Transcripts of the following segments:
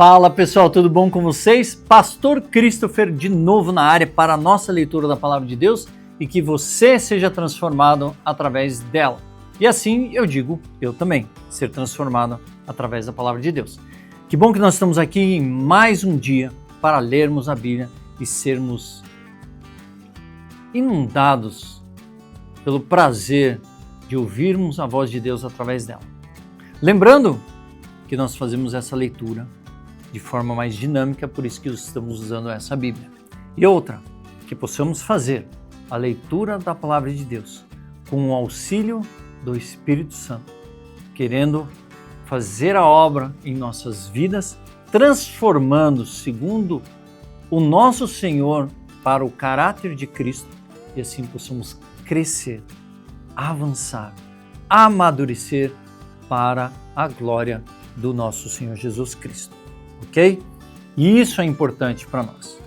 Fala pessoal, tudo bom com vocês? Pastor Christopher de novo na área para a nossa leitura da Palavra de Deus e que você seja transformado através dela. E assim eu digo, eu também, ser transformado através da Palavra de Deus. Que bom que nós estamos aqui em mais um dia para lermos a Bíblia e sermos inundados pelo prazer de ouvirmos a voz de Deus através dela. Lembrando que nós fazemos essa leitura de forma mais dinâmica, por isso que estamos usando essa Bíblia. E outra, que possamos fazer a leitura da Palavra de Deus com o auxílio do Espírito Santo, querendo fazer a obra em nossas vidas, transformando segundo o nosso Senhor para o caráter de Cristo e assim possamos crescer, avançar, amadurecer para a glória do nosso Senhor Jesus Cristo. Ok? E isso é importante para nós.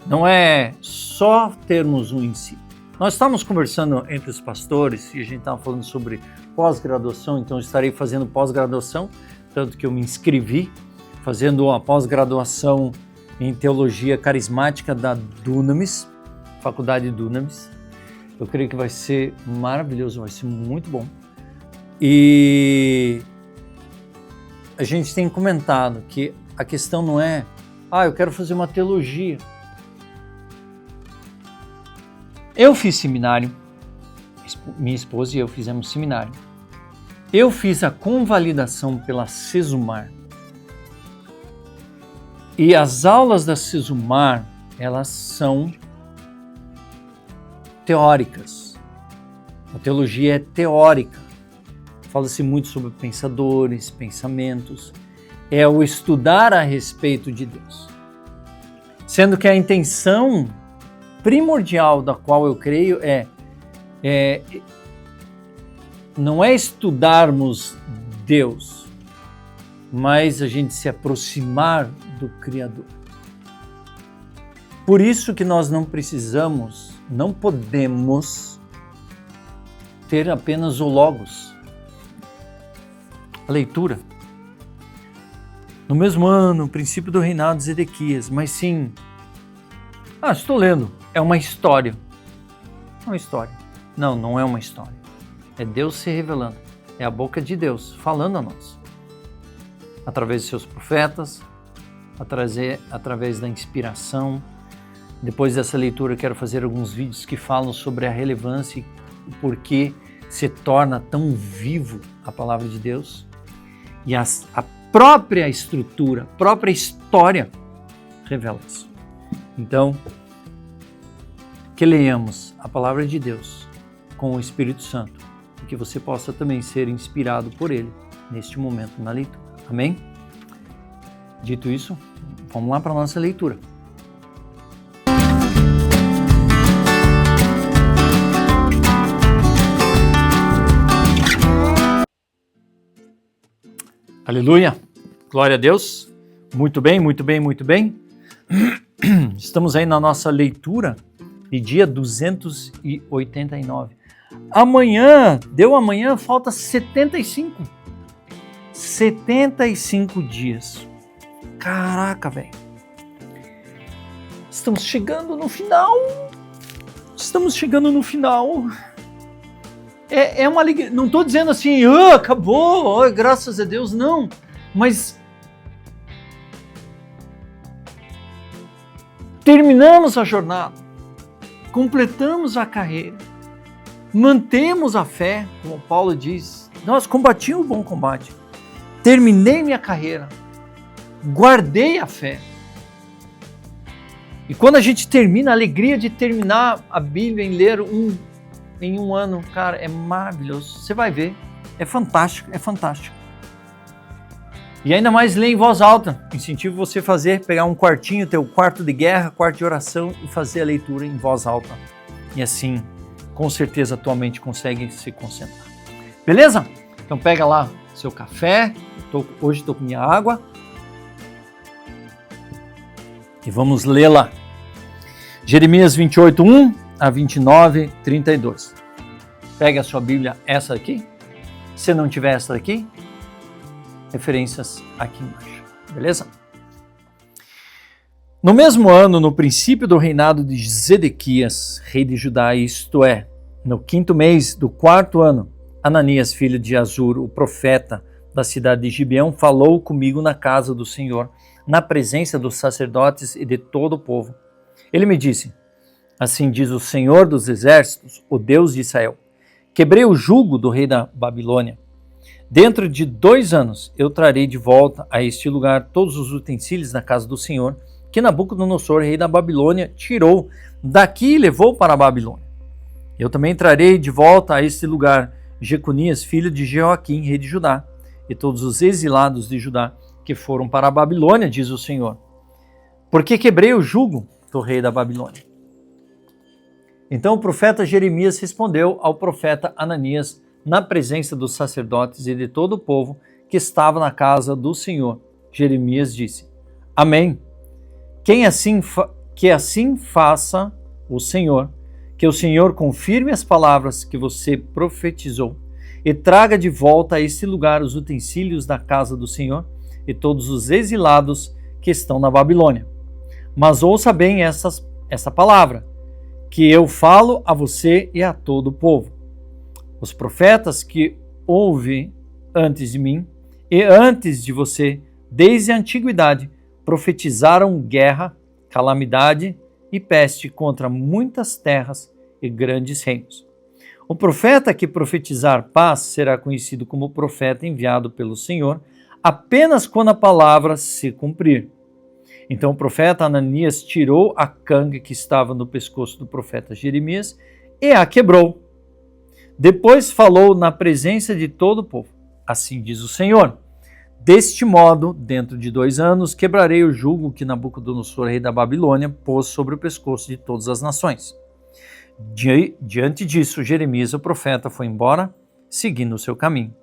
Não é só termos um ensino. Nós estávamos conversando entre os pastores e a gente estava falando sobre pós-graduação, então eu estarei fazendo pós-graduação, tanto que eu me inscrevi, fazendo uma pós-graduação em Teologia Carismática da Dunamis, Faculdade Dunamis. Eu creio que vai ser maravilhoso, vai ser muito bom. E a gente tem comentado que a questão não é, eu quero fazer uma teologia. Eu fiz seminário, minha esposa e eu fizemos seminário. Eu fiz a convalidação pela Sesumar. E as aulas da Sesumar, elas são teóricas. A teologia é teórica. Fala-se muito sobre pensadores, pensamentos. É o estudar a respeito de Deus. Sendo que a intenção primordial da qual eu creio não é estudarmos Deus, mas a gente se aproximar do Criador. Por isso que nós não podemos ter apenas o Logos, a leitura. No mesmo ano, o princípio do reinado de Zedequias, mas sim, estou lendo, é uma história. Uma história. Não, não é uma história. É Deus se revelando, é a boca de Deus falando a nós. Através de seus profetas, através da inspiração. Depois dessa leitura, quero fazer alguns vídeos que falam sobre a relevância e o porquê se torna tão vivo a palavra de Deus. E a própria estrutura, a própria história revela isso. Então, que leiamos a palavra de Deus com o Espírito Santo e que você possa também ser inspirado por Ele neste momento na leitura. Amém? Dito isso, vamos lá para a nossa leitura. Aleluia! Glória a Deus! Muito bem, muito bem, muito bem. Estamos aí na nossa leitura de dia 289. Amanhã, falta 75. 75 dias. Caraca, velho. Estamos chegando no final. É uma alegria. Não estou dizendo assim, acabou, graças a Deus, não. Mas terminamos a jornada, completamos a carreira, mantemos a fé, como Paulo diz. Nós combati o bom combate, terminei minha carreira, guardei a fé. E quando a gente termina, a alegria de terminar a Bíblia, em ler em um ano, cara, é maravilhoso. Você vai ver, é fantástico, é fantástico. E ainda mais ler em voz alta. Incentivo você pegar um quartinho, teu quarto de guerra, quarto de oração e fazer a leitura em voz alta. E assim, com certeza, a tua mente consegue se concentrar. Beleza? Então pega lá seu café, hoje estou com minha água. E vamos lê-la. Jeremias 28, 1 a 29, 32. Pega a sua Bíblia, essa aqui. Se não tiver essa daqui, referências aqui embaixo. Beleza? No mesmo ano, no princípio do reinado de Zedequias, rei de Judá, isto é, no 5º mês do 4º ano, Ananias, filho de Azur, o profeta da cidade de Gibeão, falou comigo na casa do Senhor, na presença dos sacerdotes e de todo o povo. Ele me disse: assim diz o Senhor dos exércitos, o Deus de Israel: quebrei o jugo do rei da Babilônia. Dentro de 2 anos eu trarei de volta a este lugar todos os utensílios da casa do Senhor, que Nabucodonosor, rei da Babilônia, tirou daqui e levou para a Babilônia. Eu também trarei de volta a este lugar Jeconias, filho de Jeoaquim, rei de Judá, e todos os exilados de Judá que foram para a Babilônia, diz o Senhor, porque quebrei o jugo do rei da Babilônia. Então o profeta Jeremias respondeu ao profeta Ananias na presença dos sacerdotes e de todo o povo que estava na casa do Senhor. Jeremias disse: Amém. Que assim faça o Senhor, que o Senhor confirme as palavras que você profetizou e traga de volta a este lugar os utensílios da casa do Senhor e todos os exilados que estão na Babilônia. Mas ouça bem essa palavra, que eu falo a você e a todo o povo. Os profetas que houve antes de mim e antes de você, desde a antiguidade, profetizaram guerra, calamidade e peste contra muitas terras e grandes reinos. O profeta que profetizar paz será conhecido como profeta enviado pelo Senhor apenas quando a palavra se cumprir. Então o profeta Ananias tirou a canga que estava no pescoço do profeta Jeremias e a quebrou. Depois falou na presença de todo o povo: assim diz o Senhor: deste modo, dentro de 2 anos, quebrarei o jugo que Nabucodonosor, rei da Babilônia, pôs sobre o pescoço de todas as nações. Diante disso, Jeremias, o profeta, foi embora, seguindo o seu caminho.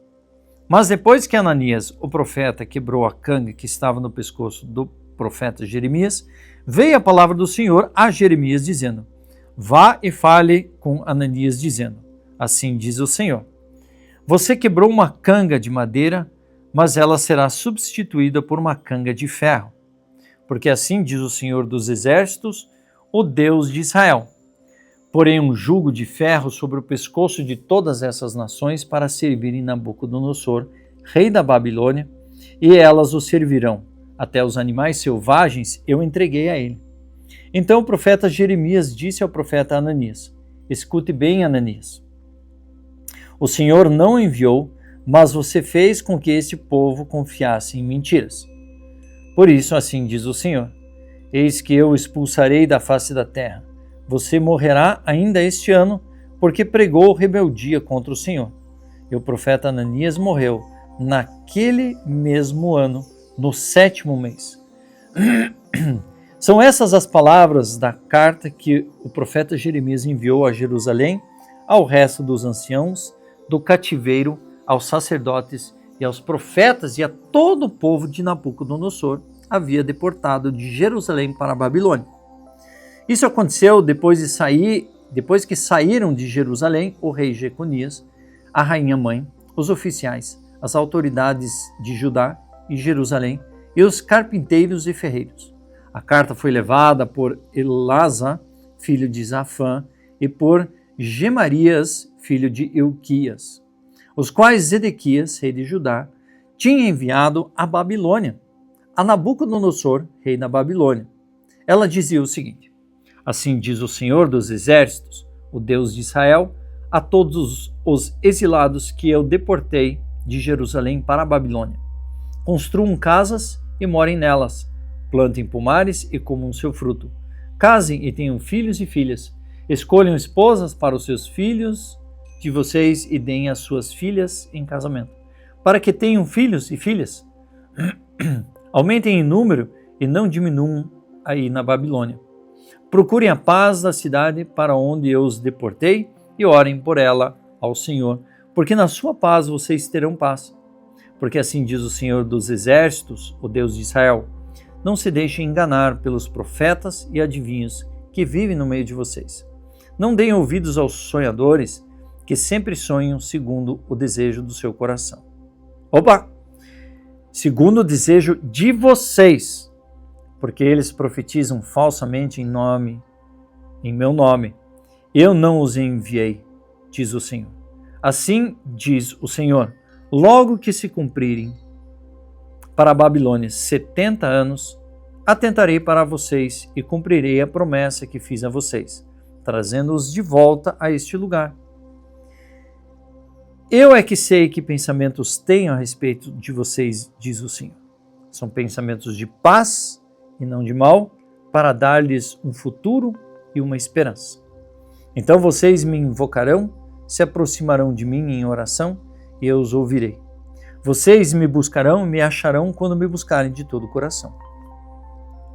Mas depois que Ananias, o profeta, quebrou a canga que estava no pescoço do profeta Jeremias, veio a palavra do Senhor a Jeremias, dizendo: vá e fale com Ananias, dizendo: assim diz o Senhor: você quebrou uma canga de madeira, mas ela será substituída por uma canga de ferro. Porque assim diz o Senhor dos exércitos, o Deus de Israel: porém um jugo de ferro sobre o pescoço de todas essas nações para servirem Nabucodonosor, rei da Babilônia, e elas o servirão. Até os animais selvagens eu entreguei a ele. Então o profeta Jeremias disse ao profeta Ananias: escute bem, Ananias. O Senhor não enviou, mas você fez com que este povo confiasse em mentiras. Por isso, assim diz o Senhor: eis que eu o expulsarei da face da terra. Você morrerá ainda este ano, porque pregou rebeldia contra o Senhor. E o profeta Ananias morreu naquele mesmo ano, no 7º mês. São essas as palavras da carta que o profeta Jeremias enviou a Jerusalém, ao resto dos anciãos do cativeiro, aos sacerdotes e aos profetas e a todo o povo de Nabucodonosor havia deportado de Jerusalém para a Babilônia. Isso aconteceu depois que saíram de Jerusalém o rei Jeconias, a rainha mãe, os oficiais, as autoridades de Judá e Jerusalém e os carpinteiros e ferreiros. A carta foi levada por Elasa, filho de Safã, e por Gemarias, filho de Ilquias, os quais Zedequias, rei de Judá, tinha enviado à Babilônia, a Nabucodonosor, rei da Babilônia. Ela dizia o seguinte: assim diz o Senhor dos exércitos, o Deus de Israel, a todos os exilados que eu deportei de Jerusalém para a Babilônia: construam casas e morem nelas, plantem pomares e comam seu fruto, casem e tenham filhos e filhas, escolham esposas para os seus filhos de vocês e deem as suas filhas em casamento, para que tenham filhos e filhas. Aumentem em número e não diminuam aí na Babilônia. Procurem a paz da cidade para onde eu os deportei e orem por ela ao Senhor, porque na sua paz vocês terão paz. Porque assim diz o Senhor dos exércitos, o Deus de Israel: não se deixem enganar pelos profetas e adivinhos que vivem no meio de vocês. Não deem ouvidos aos sonhadores que sempre sonham segundo o desejo do seu coração. Segundo o desejo de vocês. porque eles profetizam falsamente em meu nome. Eu não os enviei, diz o Senhor. Assim diz o Senhor, logo que se cumprirem para a Babilônia 70 anos, atentarei para vocês e cumprirei a promessa que fiz a vocês, trazendo-os de volta a este lugar. Eu é que sei que pensamentos tenho a respeito de vocês, diz o Senhor. São pensamentos de paz e não de mal, para dar-lhes um futuro e uma esperança. Então vocês me invocarão, se aproximarão de mim em oração e eu os ouvirei. Vocês me buscarão e me acharão quando me buscarem de todo o coração.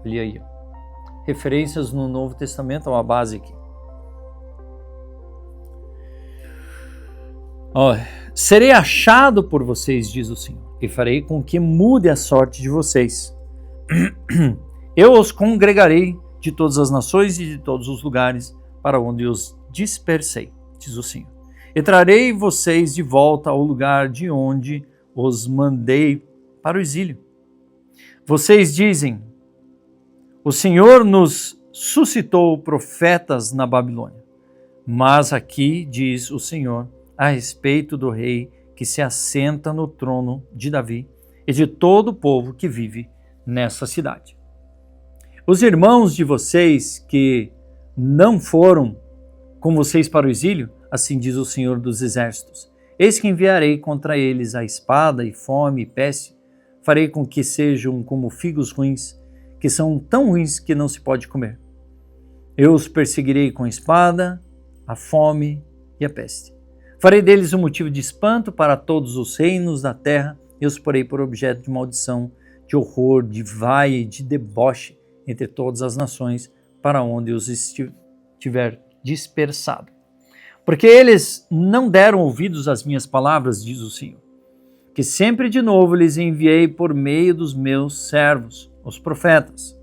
Olha aí. Referências no Novo Testamento, uma base aqui. Serei achado por vocês, diz o Senhor, e farei com que mude a sorte de vocês. Eu os congregarei de todas as nações e de todos os lugares para onde os dispersei, diz o Senhor. E trarei vocês de volta ao lugar de onde os mandei para o exílio. Vocês dizem, o Senhor nos suscitou profetas na Babilônia. Mas aqui diz o Senhor a respeito do rei que se assenta no trono de Davi e de todo o povo que vive nessa cidade. Os irmãos de vocês que não foram com vocês para o exílio, assim diz o Senhor dos Exércitos, eis que enviarei contra eles a espada e fome e peste, farei com que sejam como figos ruins, que são tão ruins que não se pode comer. Eu os perseguirei com a espada, a fome e a peste. Farei deles um motivo de espanto para todos os reinos da terra e os porei por objeto de maldição, de horror, de vaia e de deboche entre todas as nações para onde os tiver dispersado. Porque eles não deram ouvidos às minhas palavras, diz o Senhor, que sempre de novo lhes enviei por meio dos meus servos, os profetas.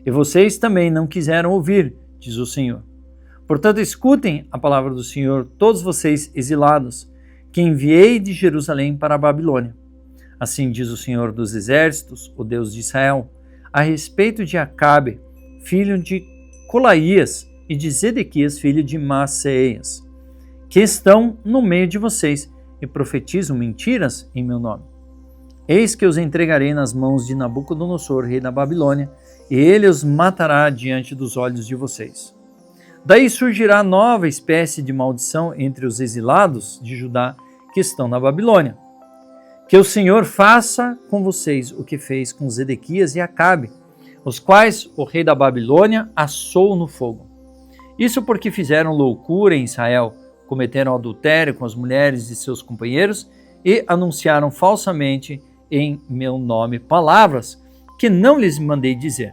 E vocês também não quiseram ouvir, diz o Senhor. Portanto, escutem a palavra do Senhor, todos vocês exilados, que enviei de Jerusalém para a Babilônia. Assim diz o Senhor dos Exércitos, o Deus de Israel, a respeito de Acabe, filho de Colaías, e de Zedequias, filho de Maaseias, que estão no meio de vocês e profetizam mentiras em meu nome. Eis que os entregarei nas mãos de Nabucodonosor, rei da Babilônia, e ele os matará diante dos olhos de vocês. Daí surgirá nova espécie de maldição entre os exilados de Judá que estão na Babilônia. Que o Senhor faça com vocês o que fez com Zedequias e Acabe, os quais o rei da Babilônia assou no fogo. Isso porque fizeram loucura em Israel, cometeram adultério com as mulheres de seus companheiros e anunciaram falsamente em meu nome palavras que não lhes mandei dizer.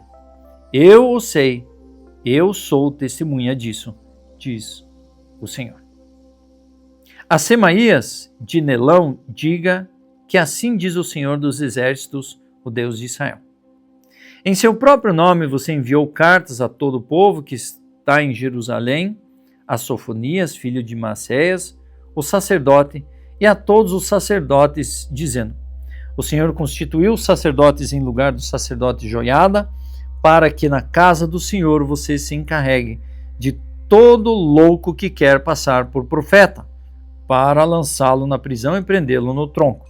Eu o sei, eu sou testemunha disso, diz o Senhor. A Semaías de Nelão, diga que assim diz o Senhor dos Exércitos, o Deus de Israel. Em seu próprio nome você enviou cartas a todo o povo que está em Jerusalém, a Sofonias, filho de Maaseias, o sacerdote, e a todos os sacerdotes, dizendo: o Senhor constituiu os sacerdotes em lugar do sacerdote Joiada, para que na casa do Senhor você se encarregue de todo louco que quer passar por profeta, para lançá-lo na prisão e prendê-lo no tronco.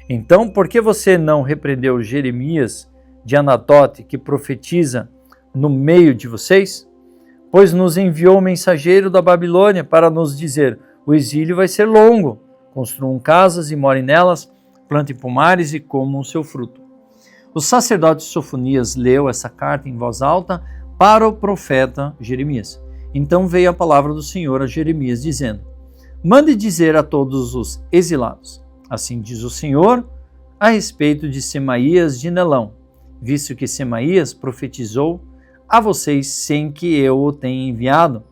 Então, por que você não repreendeu Jeremias de Anatote, que profetiza no meio de vocês? Pois nos enviou o mensageiro da Babilônia para nos dizer: o exílio vai ser longo, construam casas e morem nelas, plantem pomares e comam o seu fruto. O sacerdote Sofonias leu essa carta em voz alta para o profeta Jeremias. Então veio a palavra do Senhor a Jeremias, dizendo: mande dizer a todos os exilados: assim diz o Senhor a respeito de Semaías de Nelão, visto que Semaías profetizou a vocês sem que eu o tenha enviado,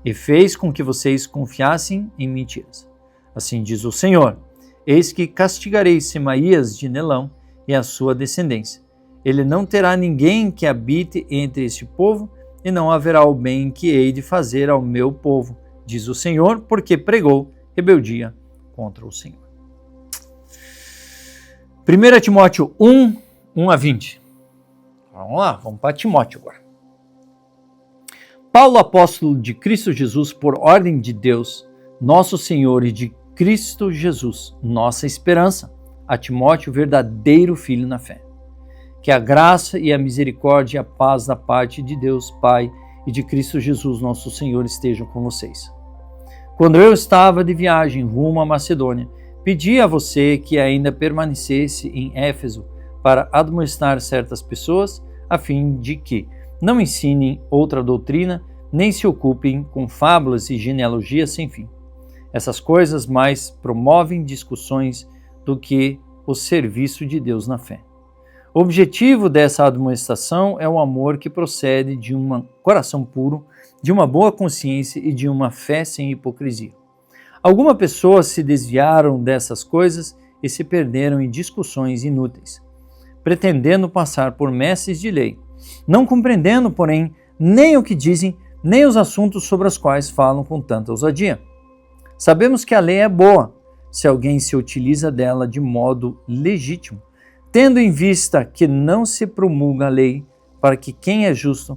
e fez com que vocês confiassem em mentiras. Assim diz o Senhor: eis que castigarei Semaías de Nelão e a sua descendência. Ele não terá ninguém que habite entre este povo, e não haverá o bem que hei de fazer ao meu povo, diz o Senhor, porque pregou rebeldia contra o Senhor. 1 Timóteo 1, 1 a 20. vamos lá, vamos para Timóteo agora. Paulo, apóstolo de Cristo Jesus, por ordem de Deus, nosso Senhor, e de Cristo Jesus, nossa esperança, a Timóteo, verdadeiro filho na fé. Que a graça e a misericórdia e a paz da parte de Deus, Pai, e de Cristo Jesus, nosso Senhor, estejam com vocês. Quando eu estava de viagem rumo à Macedônia, pedi a você que ainda permanecesse em Éfeso para admoestar certas pessoas, a fim de que não ensinem outra doutrina, nem se ocupem com fábulas e genealogias sem fim. Essas coisas mais promovem discussões do que o serviço de Deus na fé. O objetivo dessa admoestação é o amor que procede de um coração puro, de uma boa consciência e de uma fé sem hipocrisia. Algumas pessoas se desviaram dessas coisas e se perderam em discussões inúteis, pretendendo passar por mestres de lei, não compreendendo, porém, nem o que dizem, nem os assuntos sobre os quais falam com tanta ousadia. Sabemos que a lei é boa, se alguém se utiliza dela de modo legítimo, tendo em vista que não se promulga a lei para que quem é justo,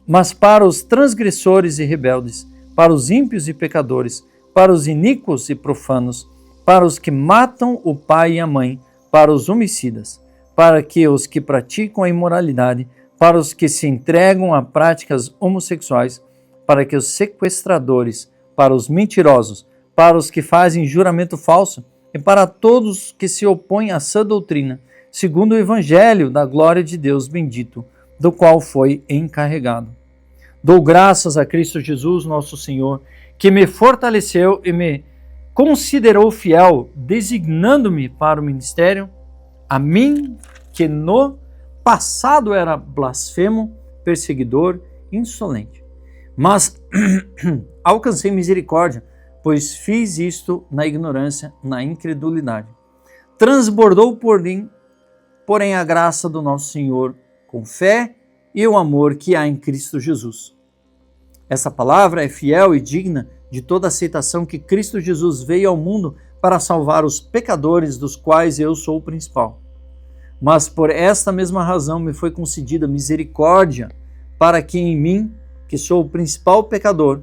mas para os transgressores e rebeldes, para os ímpios e pecadores, para os iníquos e profanos, para os que matam o pai e a mãe, para os homicidas, para que os que praticam a imoralidade, para os que se entregam a práticas homossexuais, para que os sequestradores, para os mentirosos, para os que fazem juramento falso e para todos que se opõem à sã doutrina, segundo o evangelho da glória de Deus bendito, do qual foi encarregado. Dou graças a Cristo Jesus, nosso Senhor, que me fortaleceu e me considerou fiel, designando-me para o ministério, a mim que no passado era blasfemo, perseguidor, insolente. Mas alcancei misericórdia, pois fiz isto na ignorância, na incredulidade. Transbordou porém a graça do nosso Senhor com fé e o amor que há em Cristo Jesus. Essa palavra é fiel e digna de toda aceitação, que Cristo Jesus veio ao mundo para salvar os pecadores, dos quais eu sou o principal. Mas por esta mesma razão me foi concedida misericórdia, para que em mim, que sou o principal pecador,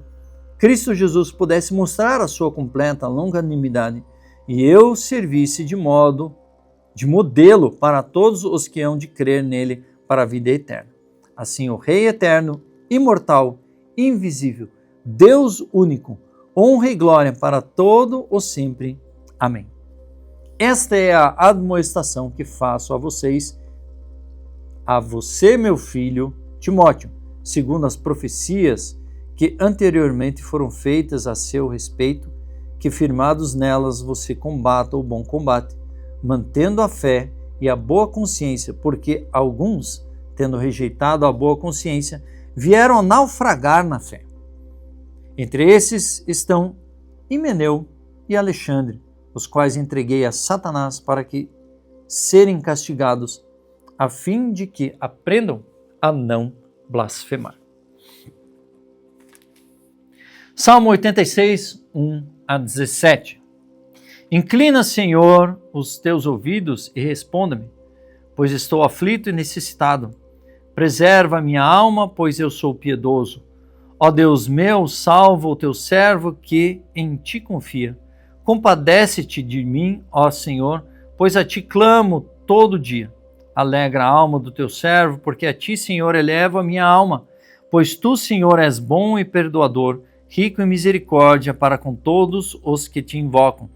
Cristo Jesus pudesse mostrar a sua completa longanimidade e eu servisse de modelo para todos os que hão de crer nele para a vida eterna. Assim, o Rei eterno, imortal, invisível, Deus único, honra e glória para todo o sempre. Amém. Esta é a admoestação que faço a vocês, a você, meu filho Timóteo, segundo as profecias que anteriormente foram feitas a seu respeito, que firmados nelas você combata o bom combate, mantendo a fé e a boa consciência, porque alguns, tendo rejeitado a boa consciência, vieram a naufragar na fé. Entre esses estão Himeneu e Alexandre, os quais entreguei a Satanás para que serem castigados, a fim de que aprendam a não blasfemar. Salmo 86, 1 a 17. Inclina, Senhor, os teus ouvidos e responda-me, pois estou aflito e necessitado. Preserva a minha alma, pois eu sou piedoso. Ó Deus meu, salva o teu servo que em ti confia. Compadece-te de mim, ó Senhor, pois a ti clamo todo dia. Alegra a alma do teu servo, porque a ti, Senhor, elevo a minha alma. Pois tu, Senhor, és bom e perdoador, rico em misericórdia para com todos os que te invocam.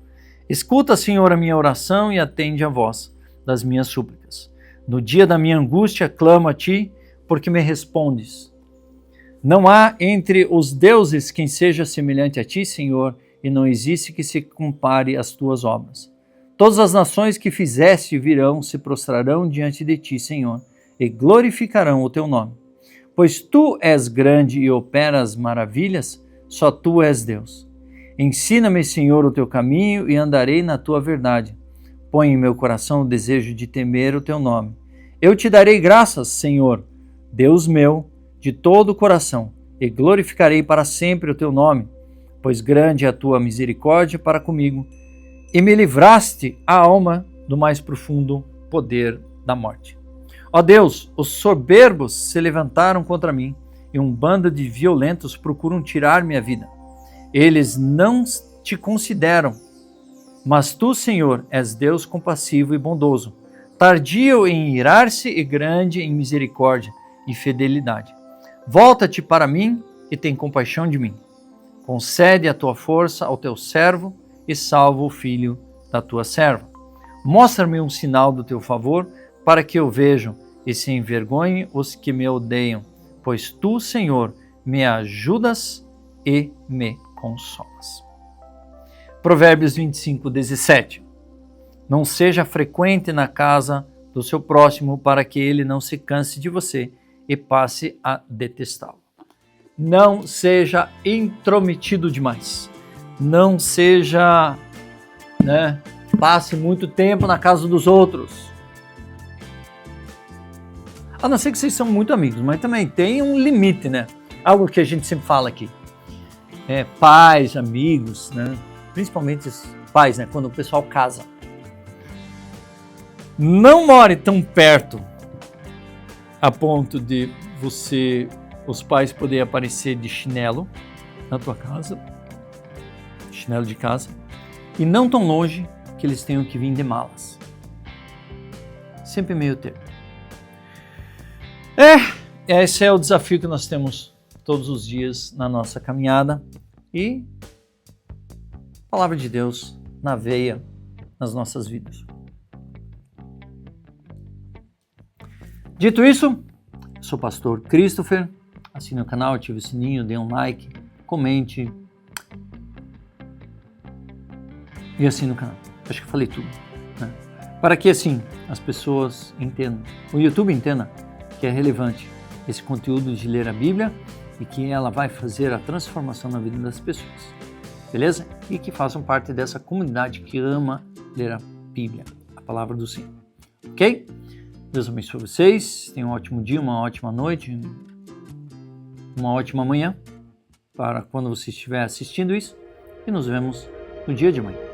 Escuta, Senhor, a minha oração e atende a voz das minhas súplicas. No dia da minha angústia, clamo a ti, porque me respondes. Não há entre os deuses quem seja semelhante a ti, Senhor, e não existe que se compare às tuas obras. Todas as nações que fizeste virão, se prostrarão diante de ti, Senhor, e glorificarão o teu nome. Pois tu és grande e operas maravilhas, só tu és Deus. Ensina-me, Senhor, o teu caminho e andarei na tua verdade. Põe em meu coração o desejo de temer o teu nome. Eu te darei graças, Senhor, Deus meu, de todo o coração, e glorificarei para sempre o teu nome, pois grande é a tua misericórdia para comigo, e me livraste a alma do mais profundo poder da morte. Ó Deus, os soberbos se levantaram contra mim e um bando de violentos procuram tirar minha vida. Eles não te consideram, mas tu, Senhor, és Deus compassivo e bondoso, tardio em irar-se e grande em misericórdia e fidelidade. Volta-te para mim e tem compaixão de mim. Concede a tua força ao teu servo e salva o filho da tua serva. Mostra-me um sinal do teu favor para que eu veja e se envergonhe os que me odeiam, pois tu, Senhor, me ajudas e me consolas. Provérbios 25, 17. Não seja frequente na casa do seu próximo para que ele não se canse de você e passe a detestá-lo. Não seja intrometido demais. Não seja, passe muito tempo na casa dos outros. A não ser que vocês são muito amigos, mas também tem um limite, né? Algo que a gente sempre fala aqui. Pais, amigos, né? Principalmente os pais, né? Quando o pessoal casa. Não more tão perto a ponto de os pais poderem aparecer de chinelo na tua casa, chinelo de casa, e não tão longe que eles tenham que vir de malas. Sempre meio termo. Esse é o desafio que nós temos todos os dias na nossa caminhada e a palavra de Deus na veia nas nossas vidas. Dito isso, eu sou o pastor Christopher, assine o canal, ative o sininho, dê um like, comente e assine o canal. Acho que eu falei tudo, né? Para que assim as pessoas entendam, o YouTube entenda que é relevante esse conteúdo de ler a Bíblia e que ela vai fazer a transformação na vida das pessoas, beleza? E que façam parte dessa comunidade que ama ler a Bíblia, a palavra do Senhor, ok? Deus abençoe vocês, tenham um ótimo dia, uma ótima noite, uma ótima manhã para quando você estiver assistindo isso e nos vemos no dia de amanhã.